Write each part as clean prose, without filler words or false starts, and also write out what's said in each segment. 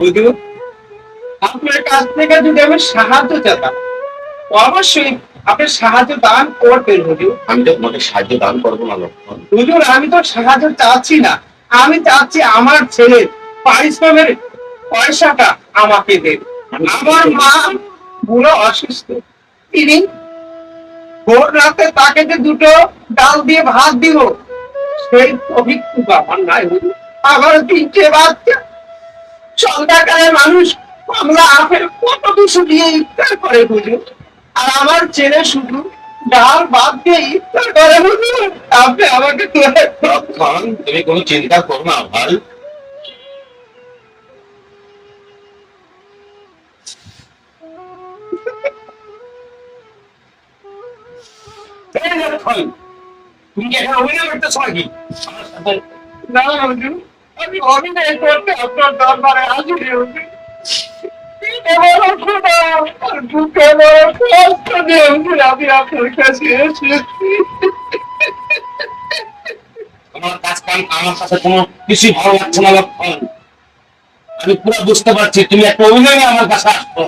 হুজুর, আপনার কাছ থেকে যদি আমি সাহায্য চাইতাম, অবশ্যই আপনি সাহায্য দান করবেন হুজুর। আমি তো তোমাকে সাহায্য দান করবো না লক্ষণ। হুজুর, আমি তো সাহায্য চাচ্ছি না, আমি চাচ্ছি আমার ছেলের পারিশ্রমের পয়সাটা আমাকে দেন। আমার মা বুড়ো অসুস্থ, তিনি ভোর রাতে তাকে যে দুটো ডাল দিয়ে ভাত দিব, সেই অভিজ্ঞতা আমার নাই হুজুর। আমার 3টে বাচ্চা, সন্ধ্যাকালে মানুষ কমলা আপেল কত কিছু দিয়ে ইফতার করে হুজুর, আর আমার ছেলে শুধু ডাল ভাত দিয়ে ইফতার করে হুজুর। আপনি আমাকে লক্ষণ, তুমি কোনো চিন্তা করো না ভাই। এই লক্ষণ, তুমি কি এখানে অভিনয় করতেছো নাকি আমার সাথে? না হুজুর, আমি অভিনয় করতে আপনার দরবারে হাজির হুজুর। আমি আপনার কাছে এসেছি। তোমার কাজ কাম আমার কাছে কোনো কিছুই ভালো লাগছে না লক্ষণ। আমি পুরো বুঝতে পারছি তুমি একটা অভিনয় নিয়ে আমার কাছে আসছো।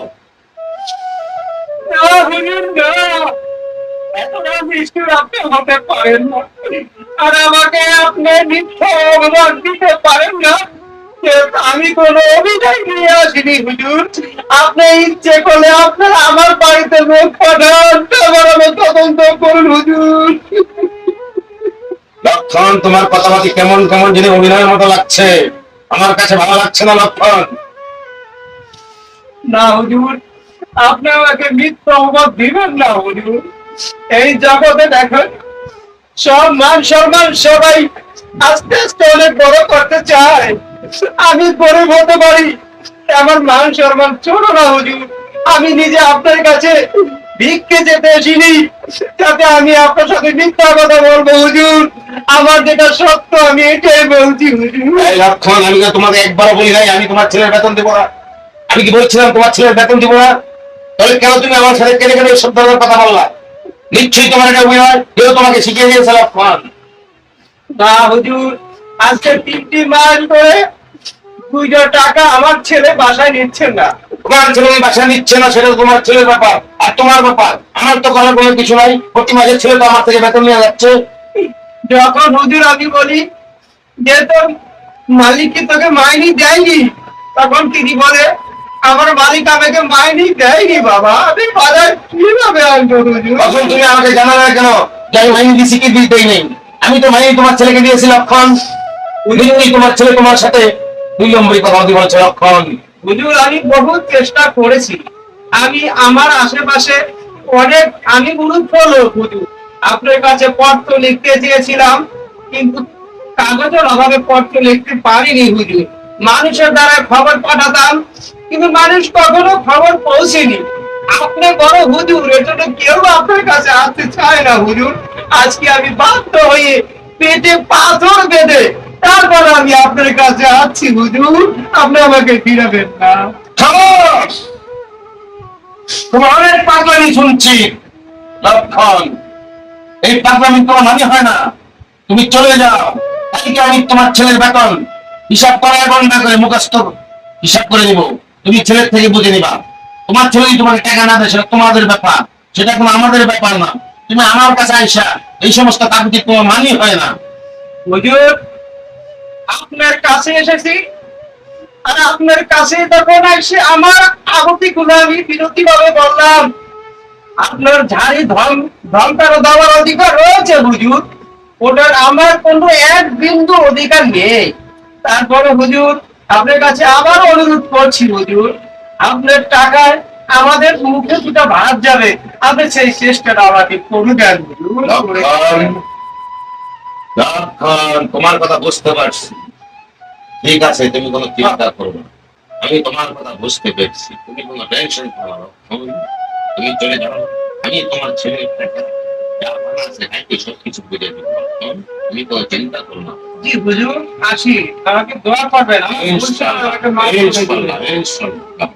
না হুজুর, না, এতটা নিষ্ঠুর আপনি হতে পারেন না, আর আমাকে আপনি মিথ্যা অপবাদ দিতে পারেন না যে আমি কোন অভিনয় নিয়ে আসিনি হুজুর। আপনি ইচ্ছে করলে আপনার আমার বাড়িতে লোক পাঠান, তারপর আমি তদন্ত করুন হুজুর। লক্ষণ, তোমার কথাবার্তা কেমন কেমন যদি অভিনয়ের মতো লাগছে, আমার কাছে ভালো লাগছে না লক্ষণ। না হুজুর, আপনি আমাকে মিথ্যা অপবাদ দিবেন না হুজুর। এই জগতে দেখেন, সব মান সম্মান সবাই আস্তে আস্তে অনেক বড় করতে চায়। আমি গরিব হতে পারি, আমার মান সম্মান ছোট না হুজুর। আমি নিজে আপনার কাছে ভিক্ষে যেতে আসিনি যাতে আমি আপনার সাথে মিথ্যা কথা বলবো হুজুর। আমার যেটা সত্য আমি এটাই বলছি হুজুর। এই লক্ষণ, আমি তো তোমাকে একবারও বলি নাই আমি তোমার ছেলের বেতন দেবো না। আমি কি বলছিলাম তোমার ছেলের বেতন দিব না? তাহলে কেন তুমি আমার সাথে কেন কেন এসব ধরনের কথা বললা? নিশ্চয়ই তোমার এটা অভিনয় কেউ তোমাকে শিখিয়ে দিয়েছে লক্ষণ। না হুজুর, আজকে 3টি মাস ধরে 200 টাকা আমার ছেলে বাসায় নিচ্ছেন না। তোমার ছেলে বাসা নিচ্ছে না, সেটা তোমার ছেলের ব্যাপার আর তোমার ব্যাপার। আমার তো করার কোনো কিছু নাই। প্রতি মাসে ছেলে তো আমার থেকে বেতন নিয়ে যাচ্ছে। যখন হুজুর আমি বলি যে তোর মালিক কি তোকে মাইনি দেয়নি, তখন তিনি বলে আমার মালিক আমাকে মাইনি দেয়নি। বাবা, আমি বাজার কিভাবে আনবো হুজুর? তখন তুমি আমাকে জানালে না কেন যে আমি মাইনে দিছি কি দিতেই নেই? আমি তো মাইনে তোমার ছেলেকে দিয়েছি লক্ষণ। নিশ্চয়ই তোমার ছেলে তোমার সাথে 2 নম্বরই কথা বলছে লক্ষণ। হুজুর, আমি বহু চেষ্টা করেছি। আমি আমার আশেপাশে অনেক, আমি গুরুত্ব লোক হুজুর। আপনার কাছে পত্র লিখতে চেয়েছিলাম, কিন্তু কাগজের অভাবে পত্র লিখতে পারিনি হুজুর। মানুষের দ্বারা খবর পাঠাতাম, কিন্তু মানুষ কখনো খবর পৌঁছেনি। আপনি বড় হুজুর, এর জন্য কেউ আপনার কাছে আসতে চায় না হুজুর। আজকে আমি বাধ্য হয়ে পেটে পাথর বেঁধে তারপর আমি আপনার কাছে আসছি হুজুর। আপনি আমাকে ফিরাবেন না। খামোশ! তোমার অনেক পাগলামি শুনছি লক্ষণ। এই পাগলামি তোমার মানে হয় না। তুমি চলে যাও। কালকে আমি তোমার ছেলের বেতন হিসাব করে গণনা করে মুখস্থ হিসাব করে নিব। তুমি ছেলের থেকে বুঝে নিবা। তোমার ছেলে যদি তোমাকে টাকা না দেয় সেটা তোমাদের ব্যাপার, সেটা কোনো আমাদের ব্যাপার না। তুমি আমার কাছে আইসা এই সমস্ত কাগজে তোমার মানি হয় না। হুজুর, আপনার কাছে এসেছি, আর আপনার কাছে তখন এসে আমার আপত্তি গুলো আমি বিরতি ভাবে বললাম। আপনার ঝাড়ি ধমকানো দেওয়ার অধিকার রয়েছে হুজুর, ওটার আমার কোনো এক বিন্দু অধিকার নেই। তারপরে হুজুর, আপনার কাছে আবার অনুরোধ করছি হুজুর, আপনার টাকায় আমাদের মুখে দুটা ভাত যাবে, আপনি সেই চেষ্টাটা আমাকে করে দেন হুজুর। লক্ষণ, লক্ষণ, তোমার কথা বুঝতে পারছি। ঠিক আছে, তুমি কোনো চিন্তা করো না। আমি তোমার কথা বুঝতে পেরেছি। তুমি কোনো টেনশন করো না। তুমি চলে যাও। আমি তোমার ছেলের টাকা যা বানা আছে তাকে সবকিছু বুঝে দিব। তুমি কোনো চিন্তা করো না। জি হুজুর, আসি, আমাকে দোয়া করবেন। আমি অবশ্যই আমাকে মাফ করে দিবেন। ইনশাআল্লাহ, ইনশাআল্লাহ।